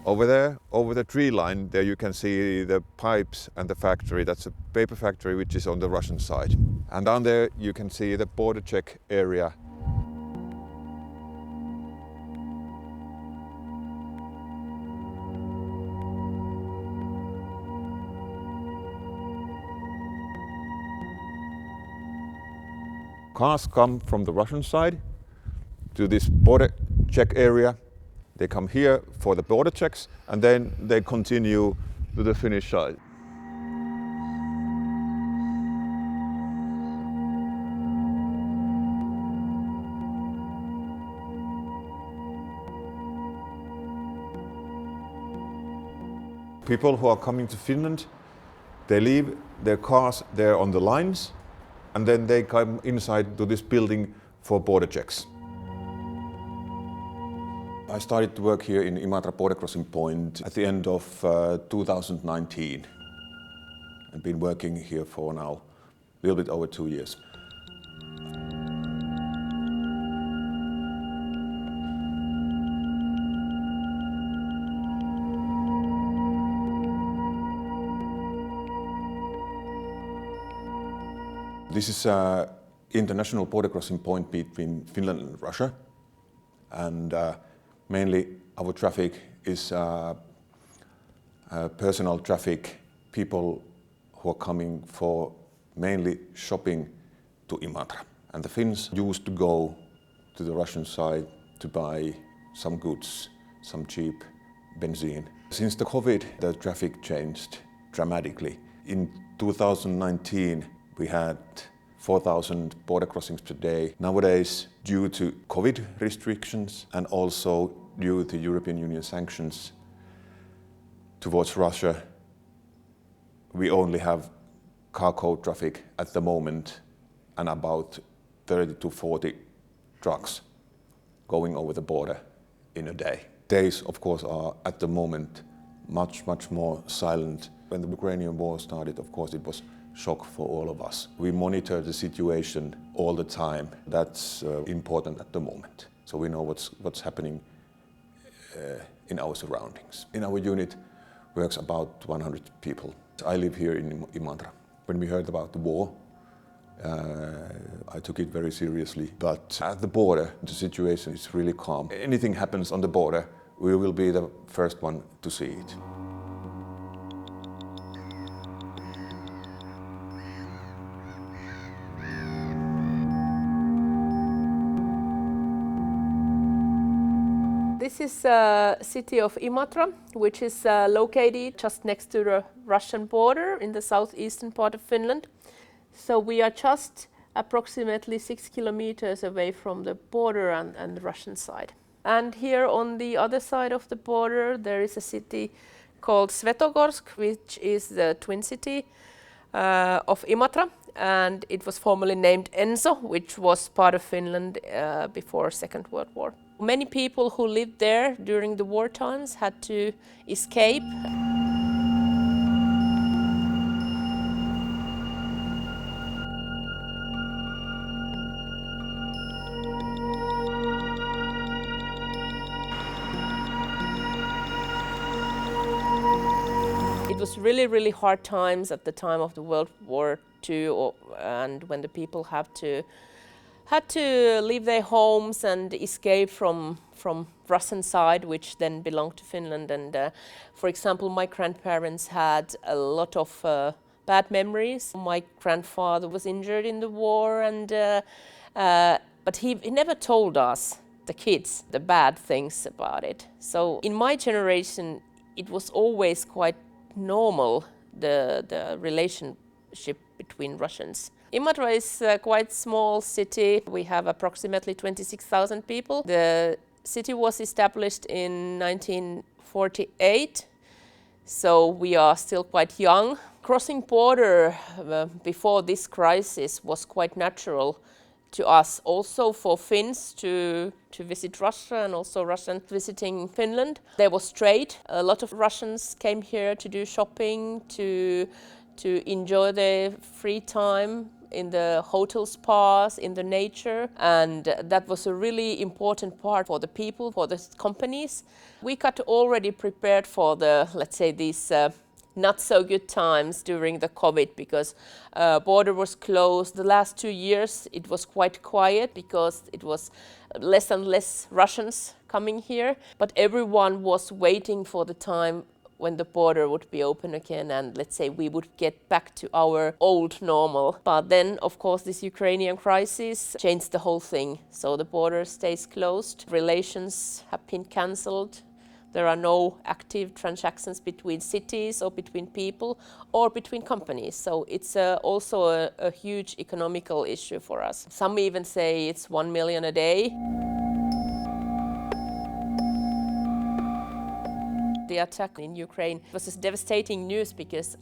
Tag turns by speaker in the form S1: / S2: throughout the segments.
S1: Over there, over the tree line, there you can see the pipes and the factory. That's a paper factory which is on the Russian side. And down there you can see the border check area. Cars come from the Russian side to this border check area. They come here for the border checks and then they continue to the Finnish side. People who are coming to Finland, they leave their cars there on the lines and then they come inside to this building for border checks. I started to work here in Imatra border crossing point at the end of 2019 and been working here for now a little bit over 2 years. This is an international border crossing point between Finland and Russia, and mainly our traffic is personal traffic, people who are coming for mainly shopping to Imatra. And the Finns used to go to the Russian side to buy some goods, some cheap benzene. Since the COVID, the traffic changed dramatically. In 2019, we had 4,000 border crossings per day. Nowadays, due to COVID restrictions and also due to European Union sanctions towards Russia, we only have cargo traffic at the moment and about 30 to 40 trucks going over the border in a day. Days, of course, are at the moment much more silent. When the Ukrainian war started, of course, it was shock for all of us. We monitor the situation all the time. That's important at the moment. So we know what's happening in our surroundings. In our unit works about 100 people. I live here in Imatra. When we heard about the war, I took it very seriously. But at the border, the situation is really calm. Anything happens on the border, we will be the first one to see it.
S2: This is the city of Imatra, which is located just next to the Russian border in the southeastern part of Finland. So we are just approximately 6 kilometers away from the border and the Russian side. And here on the other side of the border there is a city called Svetogorsk, which is the twin city of Imatra. And it was formerly named Enso, which was part of Finland before Second World War. Many people who lived there during the war times had to escape. It was really hard times at the time of the World War II, and when the people had to leave their homes and escape from Russian side, which then belonged to Finland. And for example, my grandparents had a lot of bad memories. My grandfather was injured in the war, and but he never told us, the kids, the bad things about it. So in my generation, it was always quite normal, the relationship between Russians. Imatra is a quite small city. We have approximately 26,000 people. The city was established in 1948, so we are still quite young. Crossing border before this crisis was quite natural to us, also for Finns to visit Russia and also Russians visiting Finland. There was trade. A lot of Russians came here to do shopping, to enjoy their free time in the hotel spas, in the nature, and that was a really important part for the people, for the companies. We got already prepared for the, let's say, these not so good times during the COVID, because border was closed. The last 2 years it was quite quiet because it was less and less Russians coming here, but everyone was waiting for the time when the border would be open again and, let's say, we would get back to our old normal. But then, of course, this Ukrainian crisis changed the whole thing. So the border stays closed, relations have been cancelled. There are no active transactions between cities or between people or between companies. So it's also a huge economical issue for us. Some even say it's 1 million a day. The attack in Ukraine was just devastating news because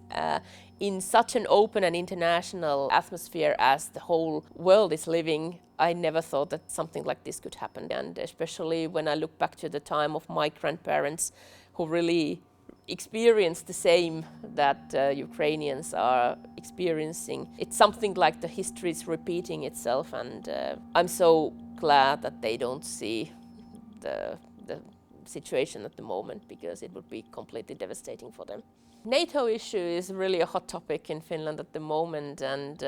S2: in such an open and international atmosphere as the whole world is living, I never thought that something like this could happen. And especially when I look back to the time of my grandparents who really experienced the same that Ukrainians are experiencing. It's something like the history is repeating itself, and I'm so glad that they don't see the situation at the moment, because it would be completely devastating for them. NATO issue is really a hot topic in Finland at the moment, and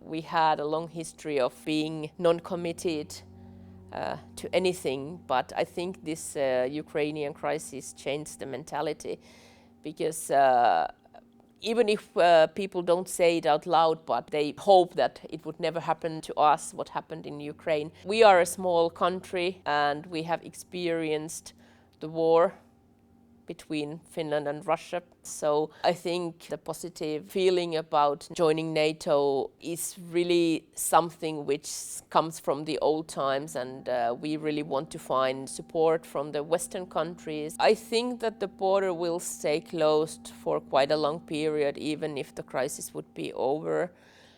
S2: we had a long history of being non-committed to anything, but I think this Ukrainian crisis changed the mentality, because even if people don't say it out loud, but they hope that it would never happen to us, what happened in Ukraine. We are a small country and we have experienced the war between Finland and Russia. So I think the positive feeling about joining NATO is really something which comes from the old times, and we really want to find support from the Western countries. I think that the border will stay closed for quite a long period, even if the crisis would be over.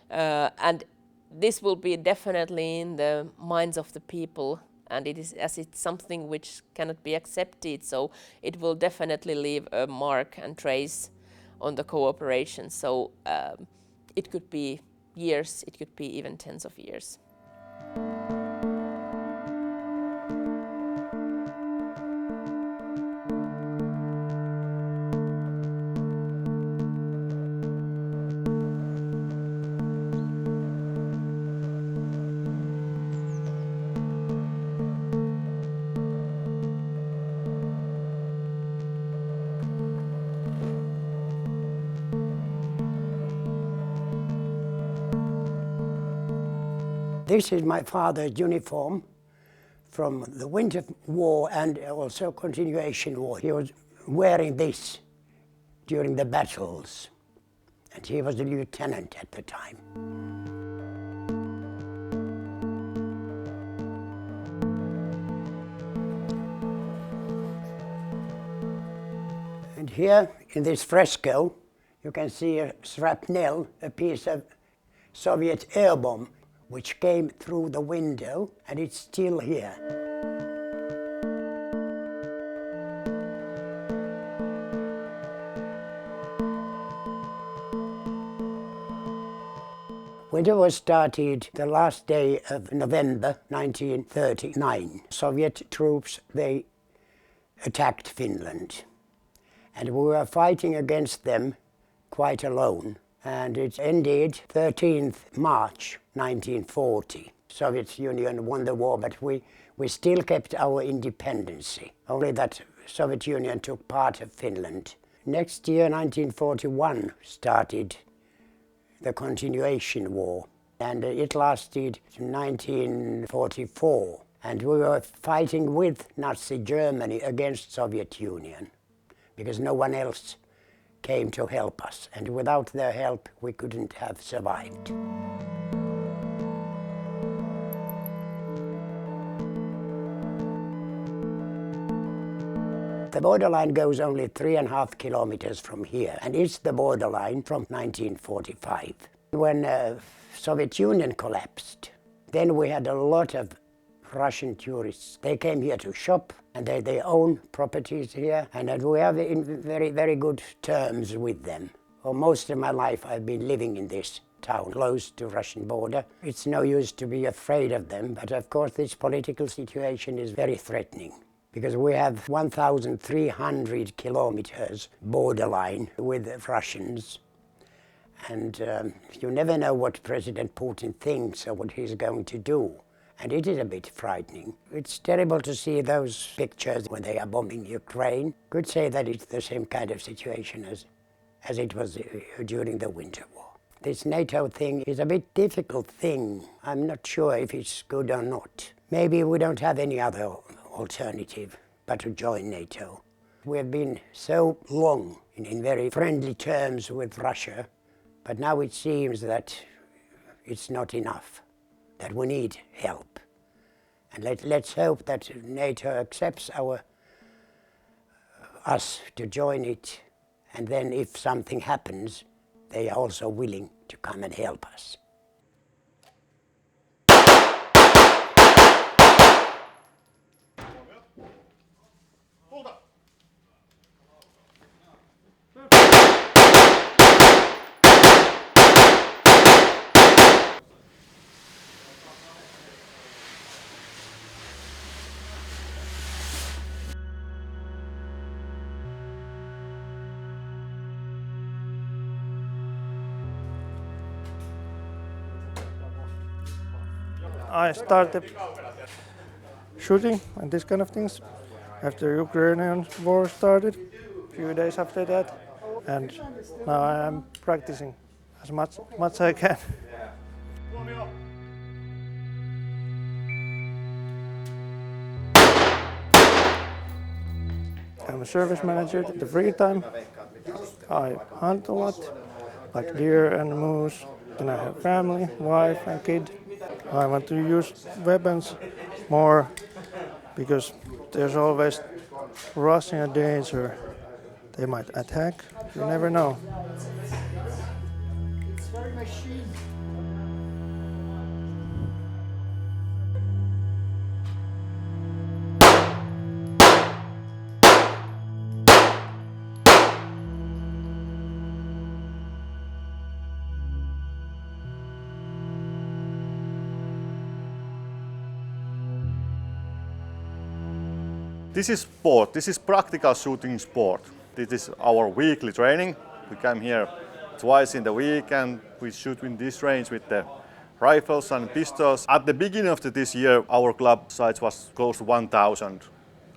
S2: And this will be definitely in the minds of the people. And it's something which cannot be accepted, so it will definitely leave a mark and trace on the cooperation. So it could be years, it could be even tens of years.
S3: This is my father's uniform from the Winter War and also Continuation War. He was wearing this during the battles, and he was a lieutenant at the time. And here in this fresco you can see a shrapnel, a piece of Soviet air bomb, which came through the window, and it's still here. Winter was started the last day of November 1939. Soviet troops, they attacked Finland, and we were fighting against them quite alone. And it ended 13th March 1940. Soviet Union won the war, but we still kept our independence. Only that Soviet Union took part of Finland. Next year, 1941, started the Continuation War, and it lasted to 1944. And we were fighting with Nazi Germany against Soviet Union, because no one else came to help us, and without their help we couldn't have survived. The borderline goes only 3.5 kilometers from here, and it's the borderline from 1945. When Soviet Union collapsed, then we had a lot of Russian tourists. They came here to shop, and they own properties here, and we are in very, very good terms with them. For most of my life I've been living in this town close to Russian border. It's no use to be afraid of them, but of course this political situation is very threatening, because we have 1,300 kilometers borderline with the Russians. And you never know what President Putin thinks or what he's going to do. And it is a bit frightening. It's terrible to see those pictures when they are bombing Ukraine. Could say that it's the same kind of situation as it was during the Winter War. This NATO thing is a bit difficult thing. I'm not sure if it's good or not. Maybe we don't have any other alternative but to join NATO. We have been so long in very friendly terms with Russia, but now it seems that it's not enough, that we need help. And let's hope that NATO accepts us to join it, and then if something happens, they are also willing to come and help us.
S4: I started shooting and this kind of things after Ukrainian war started, a few days after that, and now I am practicing as much as I can. I'm a service manager. At the free time, I hunt a lot, like deer and moose. Then I have family, wife and kid. I want to use weapons more because there's always Russian danger. They might attack, you never know.
S3: It's very machine.
S5: This is sport, this is practical shooting sport. This is our weekly training. We come here twice in the week and we shoot in this range with the rifles and pistols. At the beginning of this year, our club size was close to 1,000.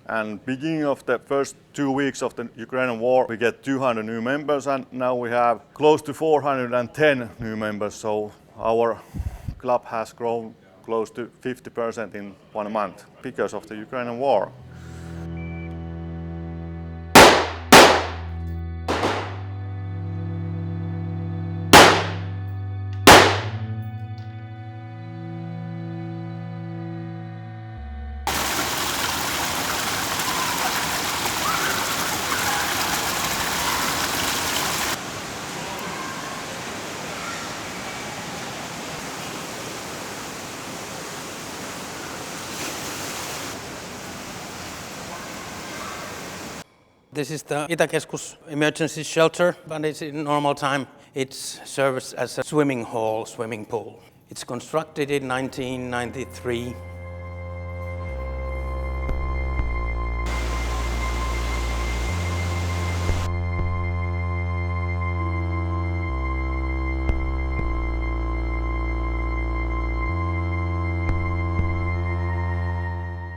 S5: And beginning of the first 2 weeks of the Ukrainian war, we get 200 new members, and now we have close to 410 new members. So our club has grown close to 50% in 1 month because of the Ukrainian war.
S6: This is the Itäkeskus emergency shelter, but it's in normal time. It serves as a swimming pool. It's constructed in 1993.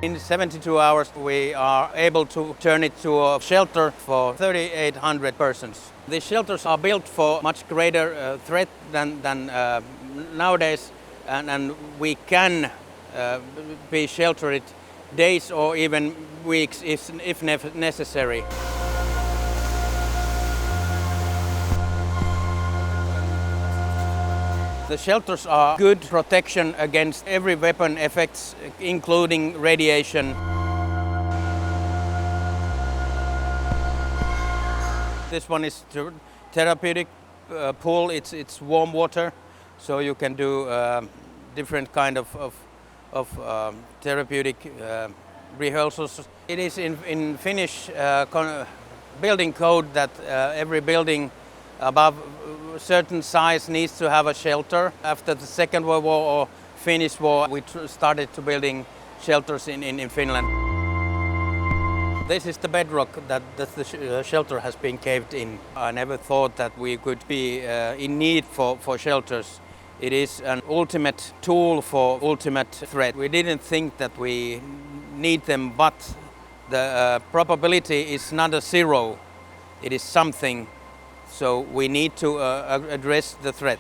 S6: In 72 hours, we are able to turn it to a shelter for 3,800 persons. These shelters are built for much greater threat than nowadays, and we can be sheltered days or even weeks if necessary. The shelters are good protection against every weapon effects, including radiation. This one is therapeutic pool. It's warm water, so you can do different kind of therapeutic rehearsals. It is in Finnish building code that every building above certain size needs to have a shelter. After the Second World War or Finnish War, we started to building shelters in Finland. This is the bedrock that the shelter has been caved in. I never thought that we could be in need for shelters. It is an ultimate tool for ultimate threat. We didn't think that we need them, but the probability is not a zero. It is something, so we need to address the threat.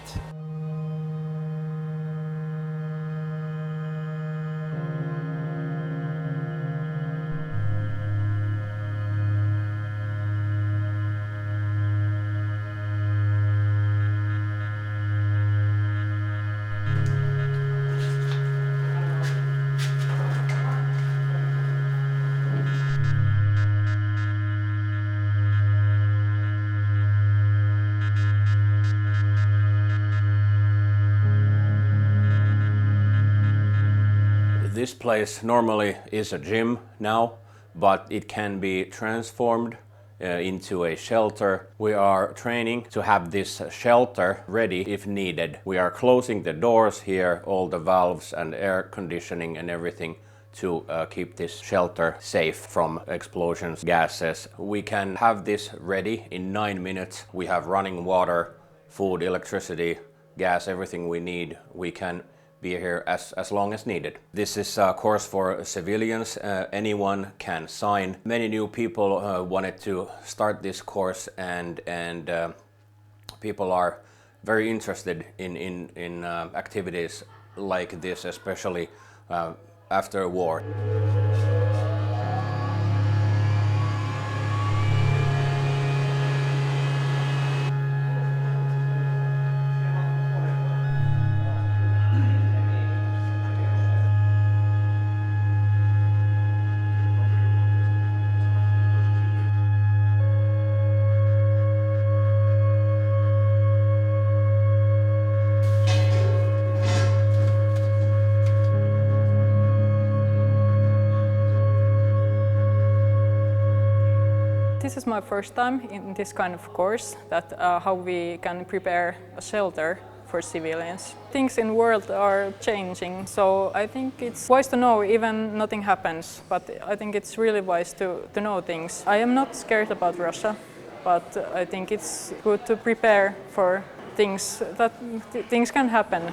S7: This place normally is a gym now, but it can be transformed into a shelter. We are training to have this shelter ready if needed. We are closing the doors here, all the valves and air conditioning and everything to keep this shelter safe from explosions, gases. We can have this ready in 9 minutes. We have running water, food, electricity, gas, everything we need. We can be here as long as needed. This is a course for civilians. Anyone can sign. Many new people wanted to start this course, and people are very interested in activities like this, especially after a war.
S8: This is my first time in this kind of course, that how we can prepare a shelter for civilians. Things in the world are changing, so I think it's wise to know even nothing happens, but I think it's really wise to know things. I am not scared about Russia, but I think it's good to prepare for things, that things can happen.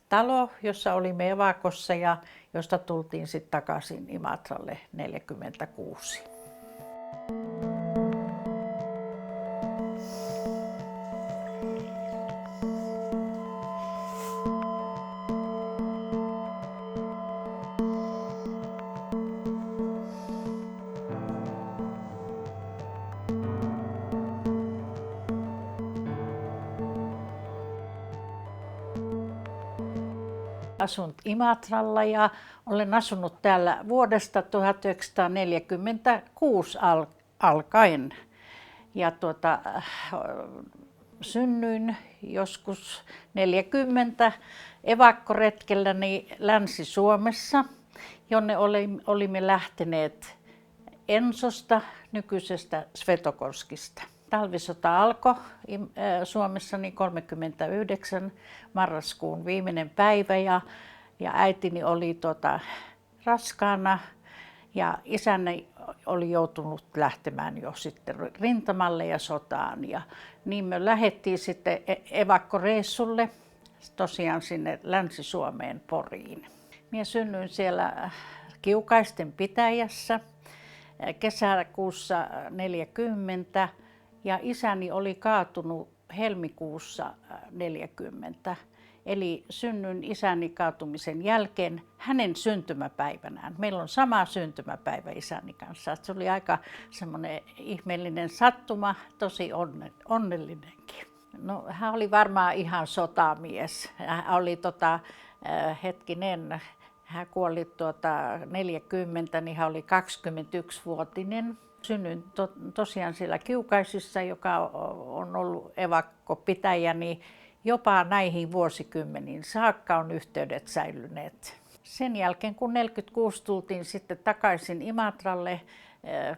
S9: Talo, jossa olimme evakossa ja josta tultiin sitten takaisin Imatralle 1946. Asun Imatralla ja olen asunut täällä vuodesta 1946 alkaen. Ja synnyin joskus 40 evakkoretkelläni Länsi-Suomessa, jonne olimme lähteneet Ensosta, nykyisestä Svetokorskista. Talvisota alkoi Suomessani 1939 marraskuun viimeinen päivä ja äitini oli raskaana ja isäni oli joutunut lähtemään jo sitten rintamalle ja sotaan. Ja niin me lähdettiin sitten evakkoreissulle tosiaan sinne Länsi-Suomeen Poriin. Minä synnyin siellä Kiukaisten pitäjässä kesäkuussa 1940. Ja isäni oli kaatunut helmikuussa 1940, eli synnyin isäni kaatumisen jälkeen hänen syntymäpäivänään. Meillä on sama syntymäpäivä isäni kanssa. Se oli aika semmoinen ihmeellinen sattuma, tosi onnellinenkin. No, hän oli varmaan ihan sotamies. Hän oli hän kuoli 40, niin hän oli 21-vuotinen. Synnyin tosiaan siellä Kiukaisissa, joka on ollut evakkopitäjä, niin jopa näihin vuosikymmeniin saakka on yhteydet säilyneet. Sen jälkeen kun 1946 tultiin sitten takaisin Imatralle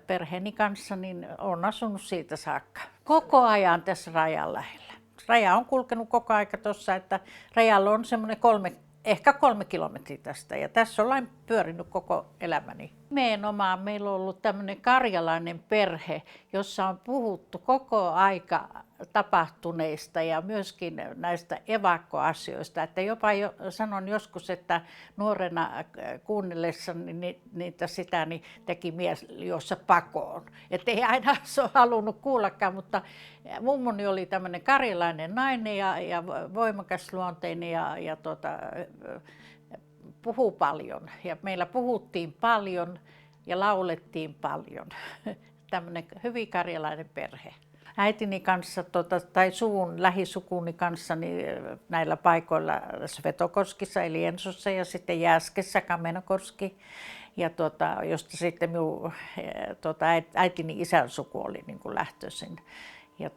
S9: perheeni kanssa, niin olen asunut siitä saakka. Koko ajan tässä rajan lähellä. Raja on kulkenut koko aika tuossa, että rajalla on semmoinen ehkä 3 kilometriä tästä ja tässä ollaan pyörinyt koko elämäni. Nimenomaan meillä on ollut tämmöinen karjalainen perhe, jossa on puhuttu koko aika tapahtuneista ja myöskin näistä evakkoasioista. Että jopa sanon joskus, että nuorena kuunnellessani niitä sitä niin teki mies jossa pakoon. Että ei aina se ole halunnut kuullakaan, mutta mummoni oli tämmöinen karjalainen nainen ja voimakas luonteinen ja puhuu paljon. Ja meillä puhuttiin paljon ja laulettiin paljon. Tämmöinen hyvin karjalainen perhe. Äitini kanssa tai suvun lähisukuni kanssa niin näillä paikoilla Svetogoskissa eli Ensossa ja sitten Jääskessä Kamenokorski. Ja josta sitten minun äitini isän suku oli niin kuin lähtöisin. Ja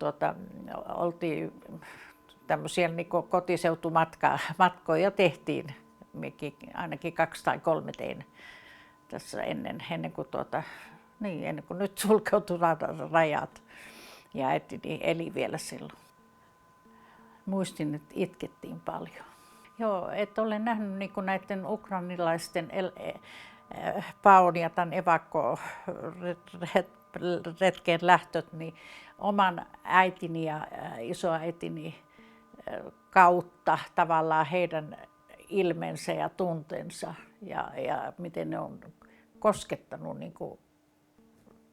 S9: oltiin tämmöisiä niin kotiseutumatkoja tehtiin. Mekin ainakin 2 tai 3 tein tässä ennen kuin nyt sulkeutuvat rajat. Ja äitini eli vielä silloin. Muistin, että itkettiin paljon. Joo, että olen nähnyt niin kuin näiden ukrainilaisten paon ja tämän evakkoretkeen lähtöt, niin oman äitini ja isoäitini kautta tavallaan heidän ilmensä ja tuntensa ja miten ne on koskettanut niin kuin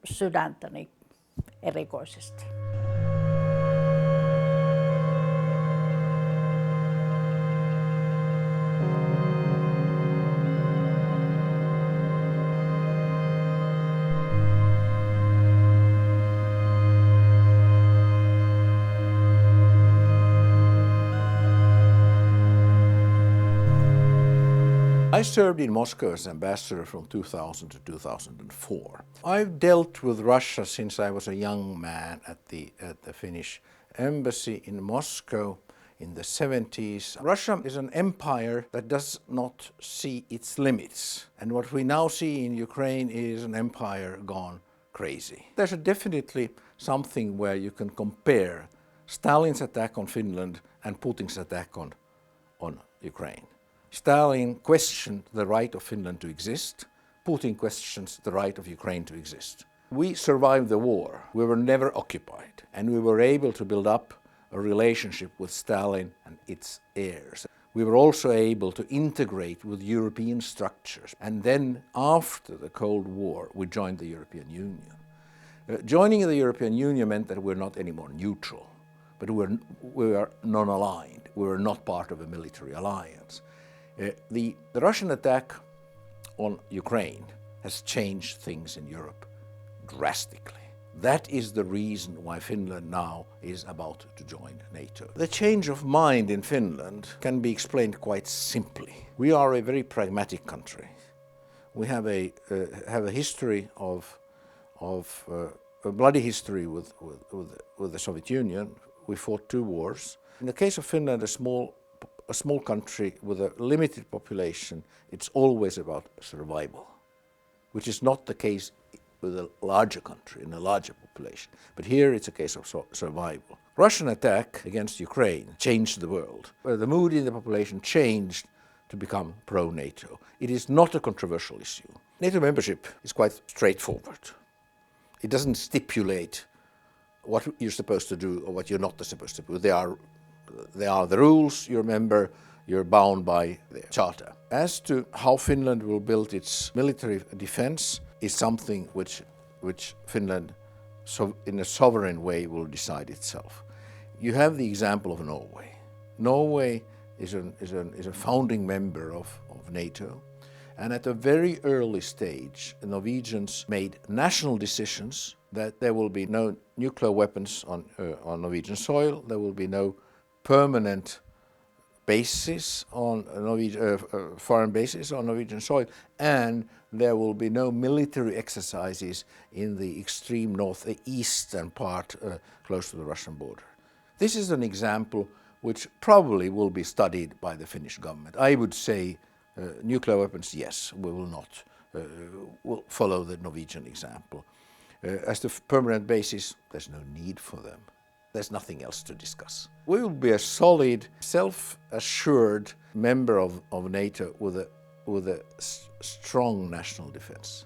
S9: sydäntäni erikoisesti.
S10: I served in Moscow as ambassador from 2000 to 2004. I've dealt with Russia since I was a young man at the Finnish embassy in Moscow in the 70s. Russia is an empire that does not see its limits. And what we now see in Ukraine is an empire gone crazy. There's definitely something where you can compare Stalin's attack on Finland and Putin's attack on Ukraine. Stalin questioned the right of Finland to exist. Putin questions the right of Ukraine to exist. We survived the war. We were never occupied. And we were able to build up a relationship with Stalin and its heirs. We were also able to integrate with European structures. And then after the Cold War, we joined the European Union. Joining the European Union meant that we're not anymore neutral, but we are non-aligned. We were not part of a military alliance. The Russian attack on Ukraine has changed things in Europe drastically. That is the reason why Finland now is about to join NATO. The change of mind in Finland can be explained quite simply. We are a very pragmatic country. We have a history of a bloody history with the Soviet Union. We fought 2 wars. In the case of Finland, a small country with a limited population, it's always about survival, which is not the case with a larger country and a larger population. But here it's a case of survival. Russian attack against Ukraine changed the world. The mood in the population changed to become pro-NATO. It is not a controversial issue. NATO membership is quite straightforward. It doesn't stipulate what you're supposed to do or what you're not supposed to do. There are the rules, you're a member, you're bound by the charter. As to how Finland will build its military defense is something which Finland, in a sovereign way, will decide itself. You have the example of Norway. Norway is a founding member of NATO, and at a very early stage, the Norwegians made national decisions that there will be no nuclear weapons on Norwegian soil, there will be no permanent bases on foreign bases on Norwegian soil, and there will be no military exercises in the extreme northeastern part close to the Russian border. This is an example which probably will be studied by the Finnish government. I would say Nuclear weapons, yes, we will not. We'll follow the Norwegian example. As the permanent bases, there's no need for them. There's nothing else to discuss. We will be a solid, self-assured member of NATO with a strong national defense.